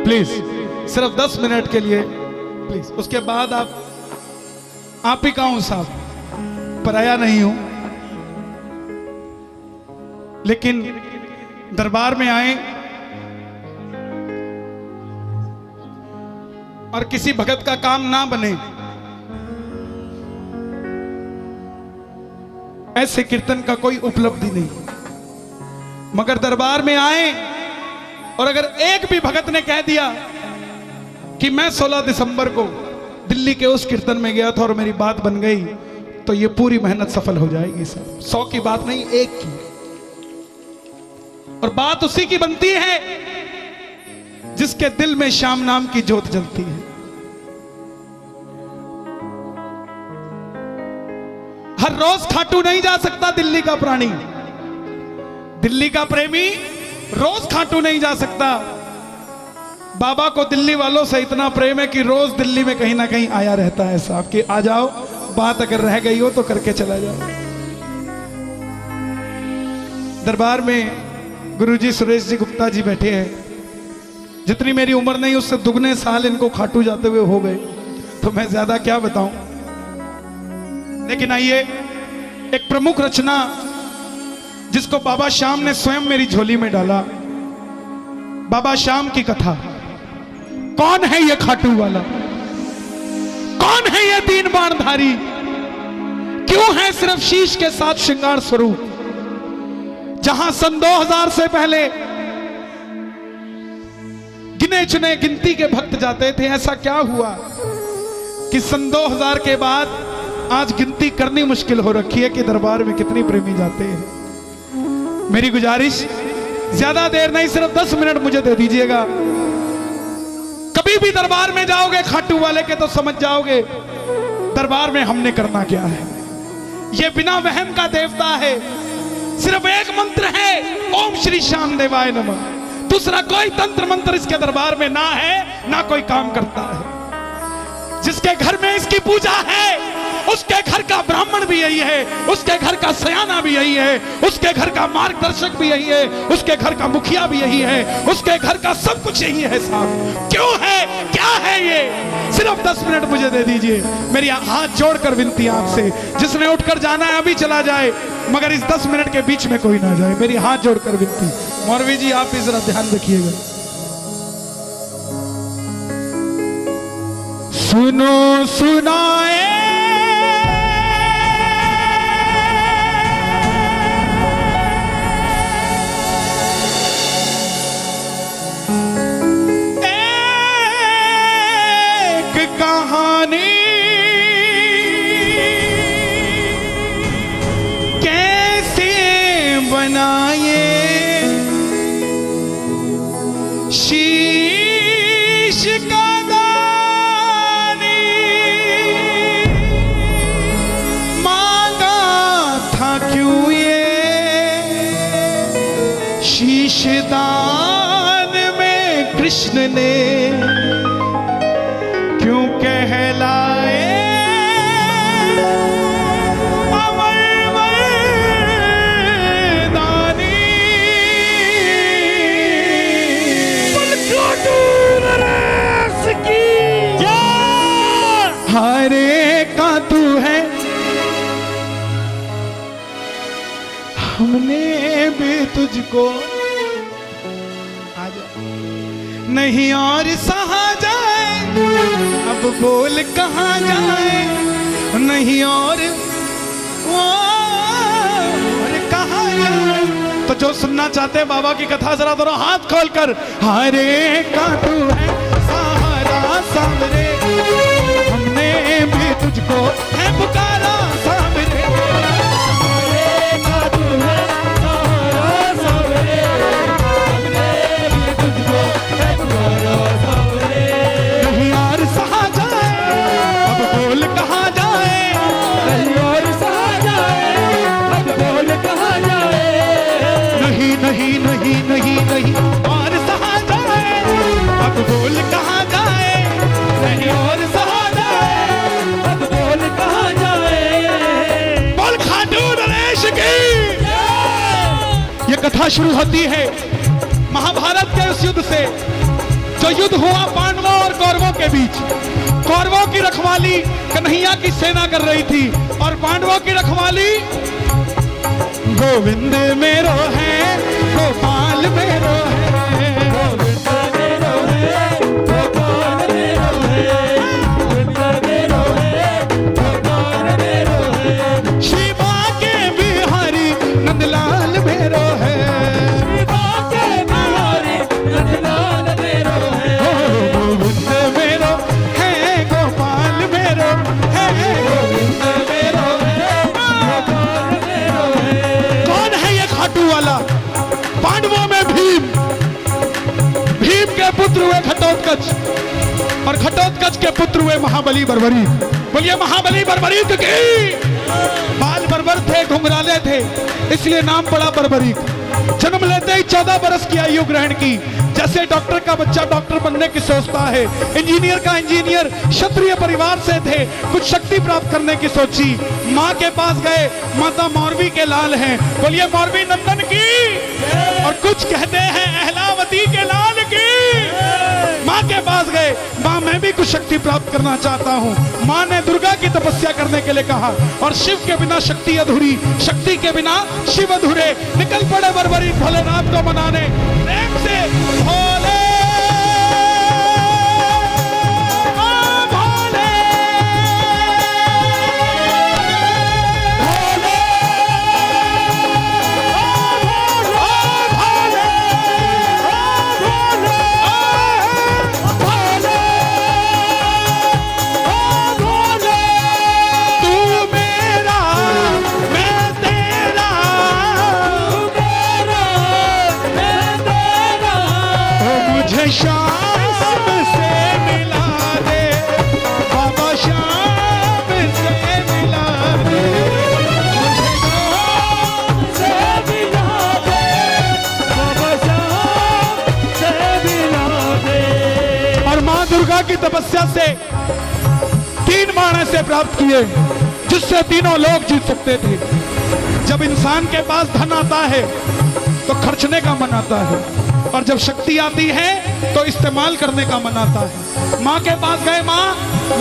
Please सिर्फ 10 minute के लिए प्लीज। उसके बाद आप ही का हूं साहब, पराया नहीं हूं, लेकिन दरबार में आए और किसी भगत का काम ना बने, ऐसे कीर्तन का कोई उपलब्धि नहीं। मगर दरबार में आए और अगर एक भी भगत ने कह दिया कि मैं 16 दिसंबर को दिल्ली के उस कीर्तन में गया था और मेरी बात बन गई, तो ये पूरी मेहनत सफल हो जाएगी साहब। 100 की बात नहीं, 1 की। और बात उसी की बनती है जिसके दिल में श्याम नाम की ज्योत जलती है। हर रोज खाटू नहीं जा सकता दिल्ली का प्राणी, दिल्ली का प्रेमी रोज खाटू नहीं जा सकता। बाबा को दिल्ली वालों से इतना प्रेम है कि रोज दिल्ली में कहीं ना कहीं आया रहता है साहब कि आ जाओ, बात अगर रह गई हो तो करके चला जाओ। दरबार में गुरुजी सुरेश जी गुप्ता जी बैठे हैं। जितनी मेरी उम्र नहीं उससे दुगने साल इनको खाटू जाते हुए हो गए, तो मैं ज्यादा क्या बताऊं। लेकिन आइए, एक प्रमुख रचना जिसको बाबा श्याम ने स्वयं मेरी झोली में डाला, बाबा श्याम की कथा। कौन है ये खाटू वाला, कौन है ये 3 बाणधारी, क्यों है सिर्फ शीश के साथ श्रृंगार स्वरूप। जहां सन 2000 से पहले गिने चुने गिनती के भक्त जाते थे, ऐसा क्या हुआ कि सन 2000 के बाद आज गिनती करनी मुश्किल हो रखी है कि दरबार में कितनी प्रेमी जाते हैं। मेरी गुजारिश, ज्यादा देर नहीं, सिर्फ 10 मिनट मुझे दे दीजिएगा। कभी भी दरबार में जाओगे खाटू वाले के तो समझ जाओगे दरबार में हमने करना क्या है। ये बिना वहम का देवता है, सिर्फ एक मंत्र है, ओम श्री श्याम देवाय नमः। दूसरा कोई तंत्र मंत्र इसके दरबार में ना है, ना कोई काम करता है। जिसके घर में इसकी पूजा है उसके घर का ब्राह्मण भी यही है, उसके घर का सयाना भी यही है, उसके घर का मार्गदर्शक भी यही है, उसके घर का मुखिया भी यही है, उसके घर का सब कुछ यही है साहब। क्यों है, क्या है ये? सिर्फ 10 मिनट मुझे दे दीजिए। मेरी हाथ जोड़कर विनती आपसे, जिसने उठकर जाना है अभी चला जाए, मगर इस 10 मिनट के बीच में कोई ना जाए। मेरी हाथ जोड़कर विनती। मौलवी जी आप भी जरा ध्यान रखिएगा। सुनो सुनाए कहानी, कैसे बनाए शीश का दानी, मांगा था क्यों ये शीश दान में कृष्ण ने, क्यों कहलाए अमर दानी। हरे का तू है, हमने भी तुझको नहीं और सहा जाए, अब बोल कहां जाए, नहीं और कहां जाए। तो जो सुनना चाहते हैं बाबा की कथा, जरा दोनों हाथ खोलकर, हरे का तू है सहारा सामरे, हमने भी तुझको है पुकारा सामरे। हरे का तू है सहारा सामरे, हमने भी तुझको है पुकारा सामरे। नहीं और सहा जाए, अब बोल कहां जाए, नहीं और सहा जाए, अब बोल कहां जाए। नहीं नहीं नहीं नहीं नहीं और सहा जाए, अब बोल कहां जाए, नहीं और सहा जाए, अब बोल कहां जाए। बोल खाटू नरेश की। ये कथा शुरू होती है महाभारत के उस युद्ध से, जो युद्ध हुआ पांडवों और कौरवों के बीच। कौरवों की रखवाली कन्हैया की सेना कर रही थी और पांडवों की रखवाली गोविंद मेरो है, गोपाल मेरो है, गोविंद मेरो है, गोपाल मेरो है, गोविंद मेरो है, गोपाल मेरो है, शिवा के बिहारी नंदलाल मेरो है, शिवा के बिहारी नंदलाल मेरो है, गोविंद मेरो है, गोपाल मेरो है, गोविंद मेरो है, गोपाल मेरो है। कौन है ये खाटू वाला? पांडवों में भीम, भीम के पुत्र हुए घटोत्कच और घटोत्कच के पुत्र हुए महाबली बर्बरी। बोलिए महाबली बर्बरीक की। बाल बर्बर थे, घुंघराले थे, इसलिए नाम पड़ा बर्बरीक। जन्म लेते ही 14 बरस की आयु ग्रहण की। जैसे डॉक्टर का बच्चा डॉक्टर बनने की सोचता है, इंजीनियर का इंजीनियर, क्षत्रिय परिवार से थे, कुछ शक्ति प्राप्त करने की सोची। माँ के पास गए, माता मौरवी के लाल हैं, बोलिए मौरवी नंदन की। और कुछ कहते हैं अहलावती के लाल की। माँ के पास गए, माँ मैं भी कुछ शक्ति प्राप्त करना चाहता हूँ। माँ ने दुर्गा की तपस्या करने के लिए कहा और शिव के बिना शक्ति अधूरी, शक्ति के बिना शिव अधूरे। निकल पड़े बर्बरी भोलेनाथ को मनाने। प्रेम से भोले शाम से मिला दे बाबा, शाम से मिला दे, शाम से मिला दे बाबा, शाम से मिला दे। और मां दुर्गा की तपस्या से 3 बाण ऐसे प्राप्त किए जिससे तीनों लोग जीत सकते थे। जब इंसान के पास धन आता है तो खर्चने का मन आता है, और जब शक्ति आती है तो इस्तेमाल करने का मन आता है। माँ के पास गए, माँ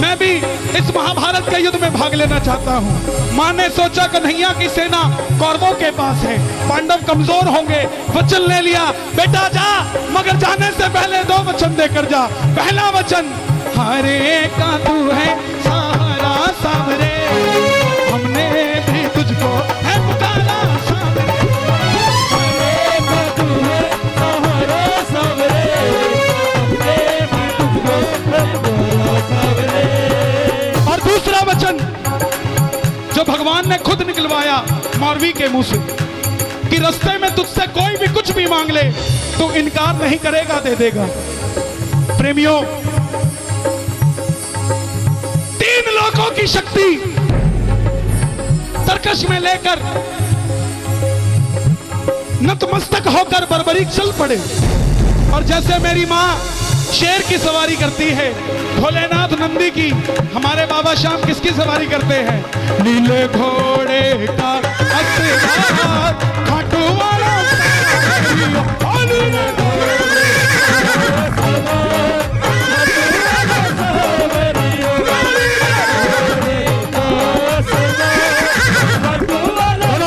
मैं भी इस महाभारत के युद्ध में भाग लेना चाहता हूँ। माँ ने सोचा कन्हैया की सेना कौरवों के पास है, पांडव कमजोर होंगे। वचन ले लिया, बेटा जा, मगर जाने से पहले 2 वचन देकर जा। पहला वचन, हरे का तू है सहारा सामरे, हमने भी तुझको है पुकारा सामरे। और दूसरा वचन जो भगवान ने खुद निकलवाया मौरवी के मुंह से कि रास्ते में तुझसे कोई भी कुछ भी मांग ले तो इनकार नहीं करेगा, दे देगा। प्रेमियों, 3 लोगों की शक्ति तरकश में लेकर नतमस्तक होकर बर्बरीक चल पड़े। और जैसे मेरी माँ शेर की सवारी करती है, भोलेनाथ नंदी की, हमारे बाबा श्याम किसकी सवारी करते हैं? नीले घोड़े का असवार खाटू वाला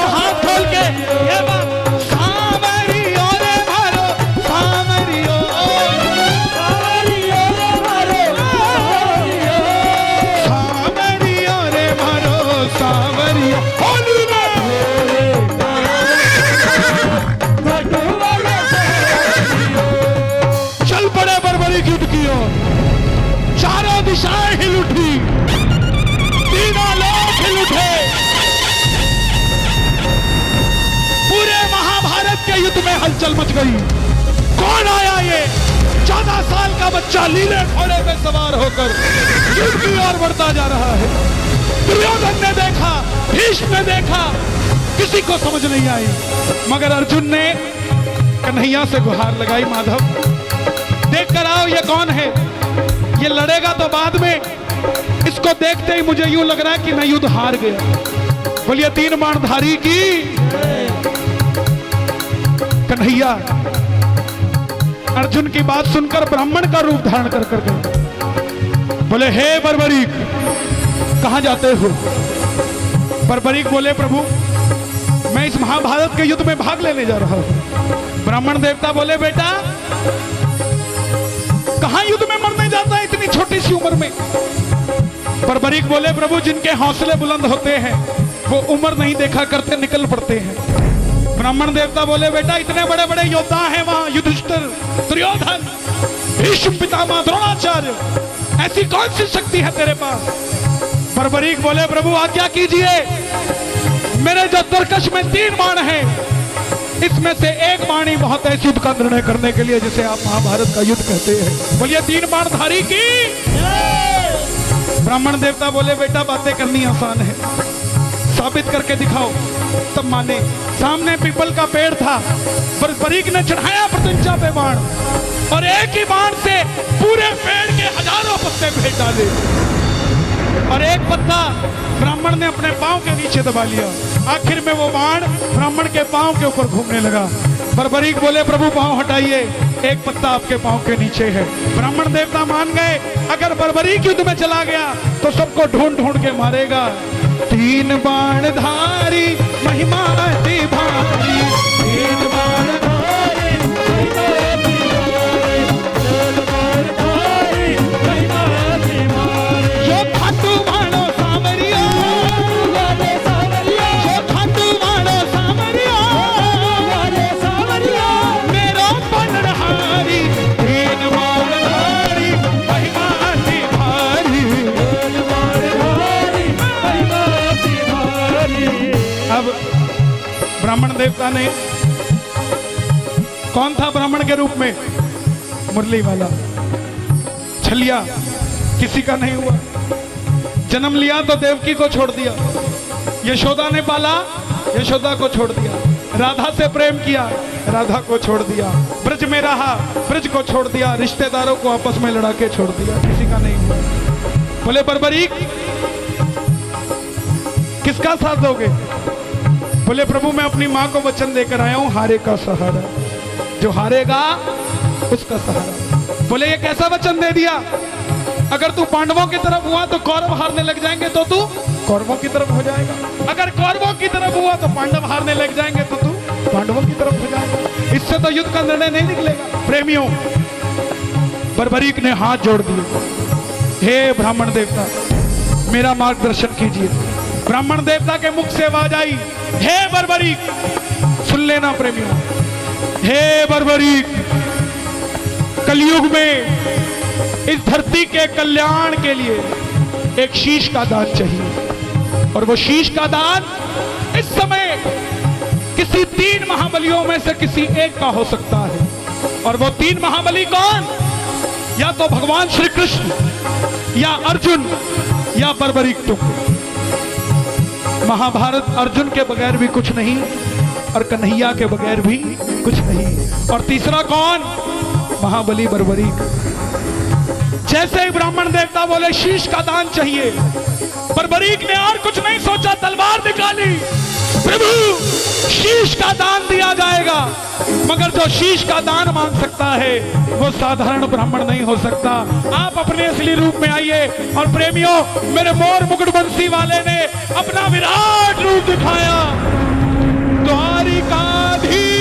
हाथ खोल के ये बात, सावरियो रे मारो सावरियो, सावरियो रे मारो सावरियो, चल पड़े बर्बरी युद्ध की ओर। चारों दिशाएं हिल उठी, तीनों लोग हिल उठे। पूरे महाभारत के युद्ध में हलचल मच गई। कौन आया ये 14 साल का बच्चा नीले घोड़े पे सवार होकर युद्ध की ओर बढ़ता जा रहा है? दुर्योधन ने देखा, भीष्म ने देखा, किसी को समझ नहीं आई, मगर अर्जुन ने कन्हैया से गुहार लगाई, माधव देख कर आओ ये कौन है। ये लड़ेगा तो बाद में, इसको देखते ही मुझे यूं लग रहा है कि मैं युद्ध हार गया। बोलिए 3 बाणधारी की। कन्हैया अर्जुन की बात सुनकर ब्राह्मण का रूप धारण कर कर गए। बोले हे बर्बरीक, कहां जाते हो? बर्बरीक बोले प्रभु मैं इस महाभारत के युद्ध में भाग लेने जा रहा हूं। ब्राह्मण देवता बोले बेटा कहां युद्ध में मरने जाता है इतनी छोटी सी उम्र में? बर्बरीक बोले प्रभु जिनके हौसले बुलंद होते हैं वो उम्र नहीं देखा करते, निकल पड़ते हैं। ब्राह्मण देवता बोले बेटा इतने बड़े बड़े योद्धा हैं वहां, युधिष्ठिर, दुर्योधन, भीष्म पितामह, द्रोणाचार्य, ऐसी कौन सी शक्ति है तेरे पास? बर्बरीक बोले प्रभु आज्ञा कीजिए, मेरे जो तरकश में 3 बाण हैं इसमें से एक बाण ही बहुत है इस युद्ध का निर्णय करने के लिए जिसे आप महाभारत का युद्ध कहते हैं। बोलिए 3 बाणधारी की। ब्राह्मण देवता बोले बेटा बातें करनी आसान है, साबित करके दिखाओ। तब माने। सामने पीपल का पेड़ था, बर्बरीक ने चढ़ाया प्रत्यंचा पे बाण और एक ही बाण से पूरे पेड़ के हजारों पत्ते फेंक डाले और एक पत्ता ब्राह्मण ने अपने पांव के नीचे दबा लिया। आखिर में वो बाण ब्राह्मण के पांव के ऊपर घूमने लगा। बर्बरीक बोले प्रभु पांव हटाइए, एक पत्ता आपके पांव के नीचे है। ब्राह्मण देवता मान गए अगर बर्बरीक युद्ध में चला गया तो सबको ढूंढ ढूंढ के मारेगा। 3 बाणधारी महिमा अति भारी, 3 बाणधारी महिमा अति भारी, जो खाटू बाणो सामरिया, जो खाटू बाणो सामरिया, मेरो बनहारी, 3 बाणधारी महिमा अति भारी, 3 बाणधारी महिमा अति भारी। अब ब्राह्मण देवता ने, कौन था ब्राह्मण के रूप में? मुरली वाला, छलिया, किसी का नहीं हुआ। जन्म लिया तो देवकी को छोड़ दिया, यशोदा ने पाला, यशोदा को छोड़ दिया। राधा से प्रेम किया, राधा को छोड़ दिया। ब्रज में रहा, ब्रज को छोड़ दिया। रिश्तेदारों को आपस में लड़ा के छोड़ दिया, किसी का नहीं हुआ। बोले बर्बरीक किसका साथ दोगे? बोले प्रभु मैं अपनी मां को वचन देकर आया हूं, हारे का सहारा, जो हारेगा उसका सहारा। बोले ये कैसा वचन दे दिया? अगर तू पांडवों की तरफ हुआ तो कौरव हारने लग जाएंगे तो तू कौरवों की तरफ हो जाएगा, अगर कौरवों की तरफ हुआ तो पांडव हारने लग जाएंगे तो तू पांडवों की तरफ हो जाएगा। इससे तो युद्ध का निर्णय नहीं निकलेगा। प्रेमियों, बर्बरीक ने हाथ जोड़ दिए, हे ब्राह्मण देवता मेरा मार्गदर्शन कीजिए। ब्राह्मण देवता के मुख से आवाज आई, हे बर्बरीक, सुन लेना प्रेमियों, हे बर्बरीक, कलयुग में इस धरती के कल्याण के लिए एक शीश का दान चाहिए और वो शीश का दान इस समय किसी 3 महाबलियों में से किसी एक का हो सकता है। और वो 3 महाबली कौन? या तो भगवान श्री कृष्ण, या अर्जुन, या बर्बरीक तुम। महाभारत अर्जुन के बगैर भी कुछ नहीं और कन्हैया के बगैर भी कुछ नहीं। और तीसरा कौन? महाबली बर्बरीक। जैसे ही ब्राह्मण देवता बोले शीश का दान चाहिए, बर्बरीक ने और कुछ नहीं सोचा, तलवार निकाली, प्रभु शीश का दान दिया जाएगा। मगर जो शीश का दान मांग सकता है वो साधारण ब्राह्मण नहीं हो सकता। आप अपने असली रूप में आइए। और प्रेमियों, मेरे मोर मुकुट बंसी वाले ने अपना विराट रूप दिखाया। द्वारिकाधीश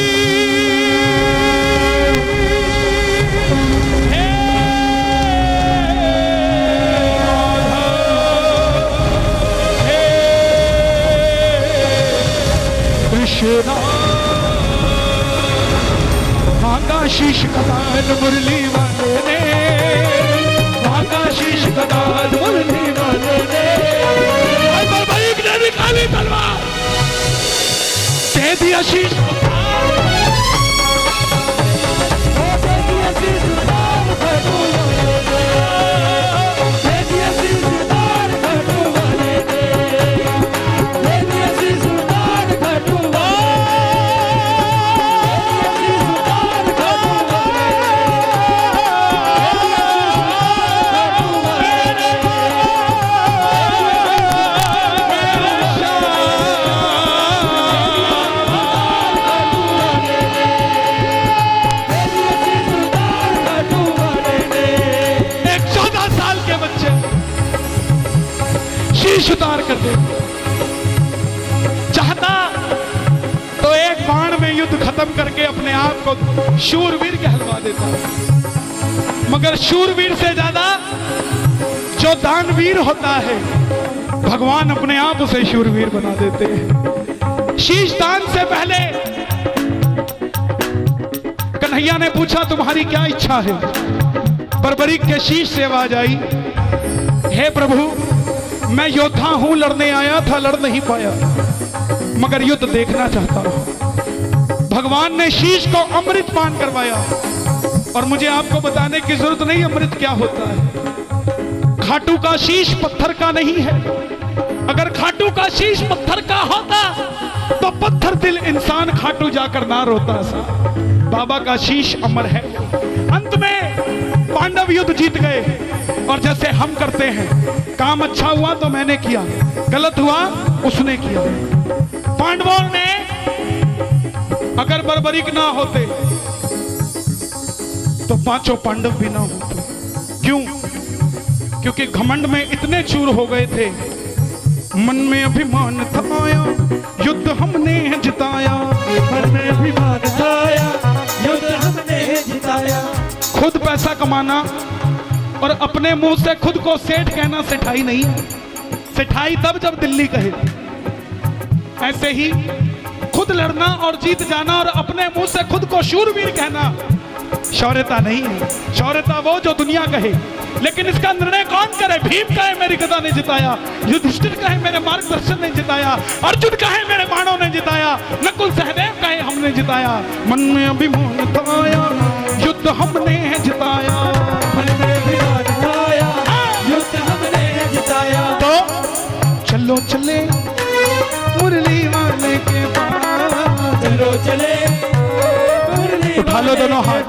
भागा शीश कदाल मुरली वाले ने, भागा शीश कदाल मुरली वाले ने। बर्बरीक ने निकाली तलवार, दे दिया शीश, शीश उतार कर दे। चाहता तो एक बाण में युद्ध खत्म करके अपने आप को शूरवीर कहलवा देता, मगर शूरवीर से ज्यादा जो दानवीर होता है भगवान अपने आप उसे शूरवीर बना देते हैं। शीश दान से पहले कन्हैया ने पूछा तुम्हारी क्या इच्छा है? बर्बरीक के शीश से आवाज आई, हे प्रभु मैं योद्धा हूं, लड़ने आया था, लड़ नहीं पाया, मगर युद्ध देखना चाहता हूं। भगवान ने शीश को अमृत पान करवाया, और मुझे आपको बताने की जरूरत नहीं अमृत क्या होता है। खाटू का शीश पत्थर का नहीं है। अगर खाटू का शीश पत्थर का होता तो पत्थर दिल इंसान खाटू जाकर ना रोता सा। बाबा का शीश अमर है। अंत में पांडव युद्ध जीत गए, और जैसे हम करते हैं, काम अच्छा हुआ तो मैंने किया, गलत हुआ उसने किया। पांडवों ने अगर बर्बरीक ना होते तो पांचों पांडव भी ना होते। क्यों? क्योंकि घमंड में इतने चूर हो गए थे, मन में अभिमान था आया, युद्ध हमने जिताया, मन में अभिमान था आया, युद्ध हमने जिताया। खुद पैसा कमाना और अपने मुंह से खुद को सेठ कहना सेठाई नहीं है। सेठाई तब जब दिल्ली कहे। ऐसे ही खुद लड़ना और जीत जाना और अपने मुंह से खुद को शूरवीर कहना शौर्यता नहीं है। शौर्यता वो जो दुनिया कहे, लेकिन इसका निर्णय कौन करे? भीम कहे मेरी गदा ने जिताया, युधिष्ठिर कहे मेरे मार्गदर्शन ने जिताया, अर्जुन कहे मेरे बाणों ने जिताया, नकुल सहदेव कहे हमने जिताया। मन में अभिमान था आया, युद्ध हमने जिताया, मन में अभिमान था आया, युद्ध हमने जिताया। तो चलो चले मुरली वाले के पास, चलो चले उठा लो दोनों हाथ,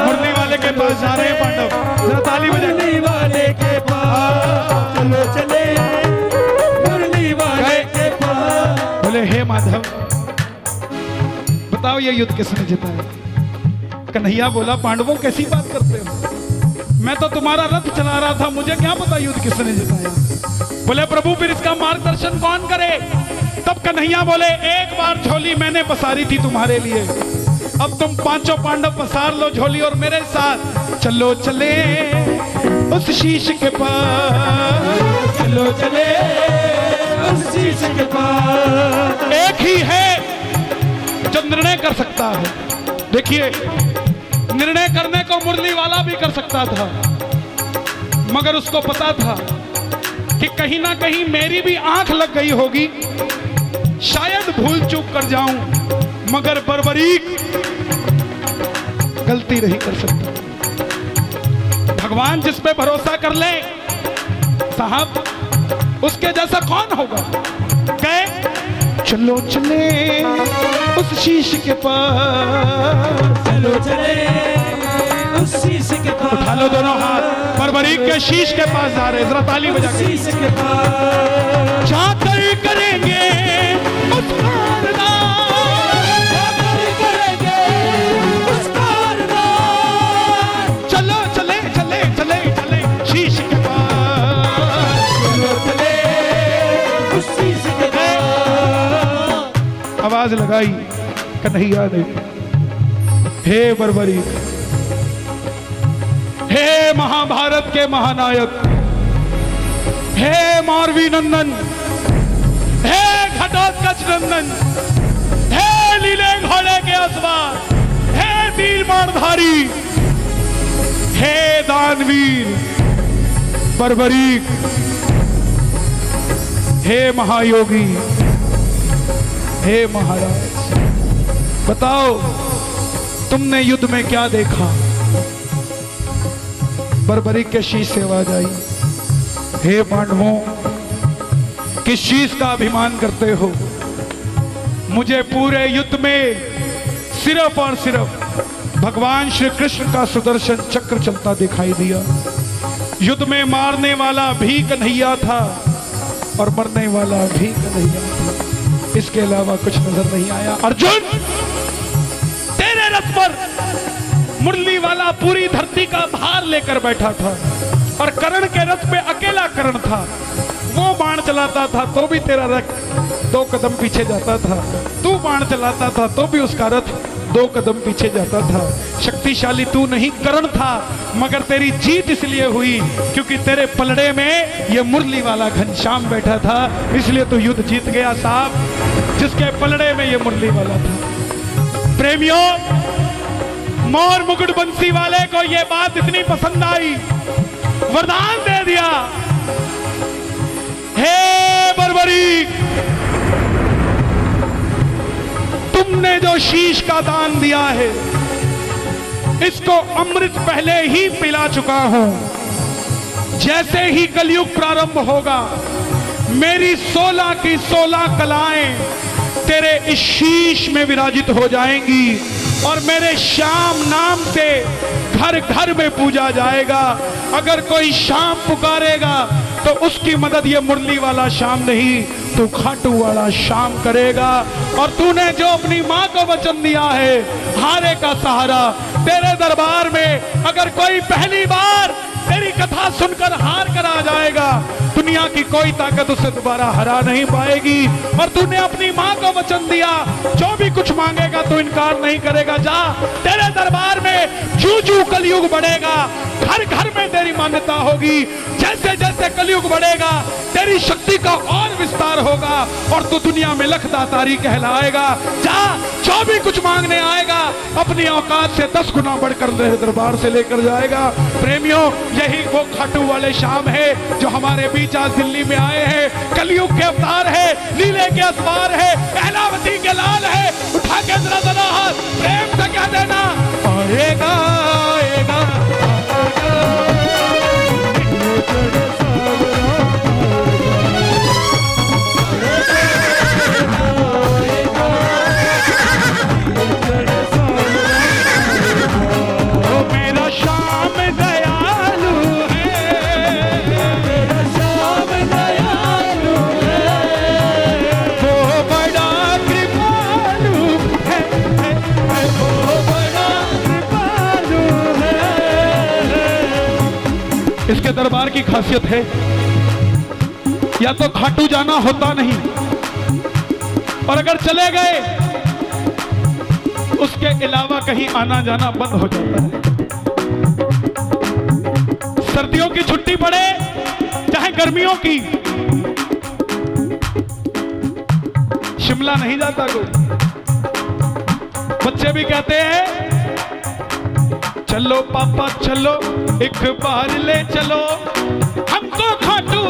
मुरली वाले के पास जा रहे हैं पांडव, जरा ताली बजा। मुरली वाले के पास, चलो चले मुरली वाले के पास। बोले हे माधव बताओ ये युद्ध किसने जिताया? कन्हैया बोला पांडवों कैसी बात करते हो, मैं तो तुम्हारा रथ चला रहा था, मुझे क्या पता युद्ध किसने जिताया। बोले प्रभु फिर इसका मार्गदर्शन कौन करे? तब कन्हैया बोले एक बार झोली मैंने पसारी थी तुम्हारे लिए, अब तुम पांचों पांडव पसार लो झोली और मेरे साथ चलो चले उस शीश के पास, चलो चले उस शीश के पास। एक ही है जो निर्णय कर सकता है। देखिए निर्णय करने को मुरली वाला भी कर सकता था, मगर उसको पता था कि कहीं ना कहीं मेरी भी आंख लग गई होगी, शायद भूल चूक कर जाऊं, मगर बर्बरीक गलती नहीं कर सकता। भगवान जिस पे भरोसा कर ले साहब, उसके जैसा कौन होगा? कहे चलो चले उस शीश के पास, चलो चले उस शीश के पास। उठा लो दोनों हाथ, बर्बरीक के शीश के पास जा रहे, जरा ताली बजा के। शीश के पास जाकर करेंगे उसका अरदास, जाकर करेंगे उसका अरदास। चलो चले चले चले चले शीश के पास, चलो चले उस शीश के पास। आवाज लगाई कन्हैया ने, हे बर्बरीक, हे महाभारत के महानायक, हे मारवी नंदन, हे घटोत्कच नंदन, हे लीले घोड़े के असवार, हे तीर बाणधारी, हे दानवीर बर्बरीक, हे महायोगी, हे महाराज, बताओ तुमने युद्ध में क्या देखा? बर्बरीक के शीश से आवाज आई, हे पांडवों किस चीज का अभिमान करते हो? मुझे पूरे युद्ध में सिर्फ और सिर्फ भगवान श्री कृष्ण का सुदर्शन चक्र चलता दिखाई दिया। युद्ध में मारने वाला भी कन्हैया था और मरने वाला भी कन्हैया था, इसके अलावा कुछ नजर नहीं आया। अर्जुन तेरे रथ पर मुरली वाला पूरी धरती का भार लेकर बैठा था, और कर्ण के रथ पे अकेला कर्ण था। वो बाण चलाता था तो भी तेरा रथ 2 कदम पीछे जाता था, तू बाण चलाता था तो भी उसका रथ 2 कदम पीछे जाता था। शक्तिशाली तू नहीं कर्ण था, मगर तेरी जीत इसलिए हुई क्योंकि तेरे पलड़े में ये मुरली वाला घनश्याम बैठा था, इसलिए तू युद्ध जीत गया साहब, जिसके पलड़े में ये मुरली वाला था। प्रेमियों, मोर मुकुट बंसी वाले को ये बात इतनी पसंद आई, वरदान दे दिया, हे बर्बरीक, तुमने जो शीश का दान दिया है इसको अमृत पहले ही पिला चुका हूं। जैसे ही कलयुग प्रारंभ होगा मेरी 16 की 16 कलाएं तेरे इस शीश में विराजित हो जाएंगी और मेरे श्याम नाम से घर घर में पूजा जाएगा। अगर कोई श्याम पुकारेगा तो उसकी मदद ये मुरली वाला श्याम नहीं, तू खाटू वाला श्याम करेगा। और तूने जो अपनी मां को वचन दिया है हारे का सहारा, तेरे दरबार में अगर कोई पहली बार तेरी कथा सुनकर हार कर आ जाएगा, दुनिया की कोई ताकत उसे दोबारा हरा नहीं पाएगी। और तूने अपनी मां को वचन दिया जो भी कुछ मांगेगा तो इनकार नहीं करेगा। जा, तेरे दरबार में जू जू कलयुग बढ़ेगा, घर घर में तेरी मान्यता होगी। जैसे जैसे कलयुग बढ़ेगा तेरी शक्ति का और विस्तार होगा और तू दुनिया में लखदातारी कहलाएगा। जा, जो भी कुछ मांगने आएगा अपनी औकात से 10 गुना बढ़कर तेरे दरबार से लेकर जाएगा। प्रेमियों, यही वो खाटू वाले श्याम है जो हमारे बीच आज दिल्ली में आए हैं। कलयुग के अवतार है, लीले के असवार है, अहलावती के लाल है। उठा के जरा जरा हाथ प्रेम से कह देना, आएगा आएगा इसके दरबार की खासियत है, या तो खाटू जाना होता नहीं और अगर चले गए उसके अलावा कहीं आना जाना बंद हो जाता है। सर्दियों की छुट्टी पड़े चाहे गर्मियों की, शिमला नहीं जाता कोई। बच्चे भी कहते हैं चलो पापा चलो, एक बार ले चलो हमको खाटू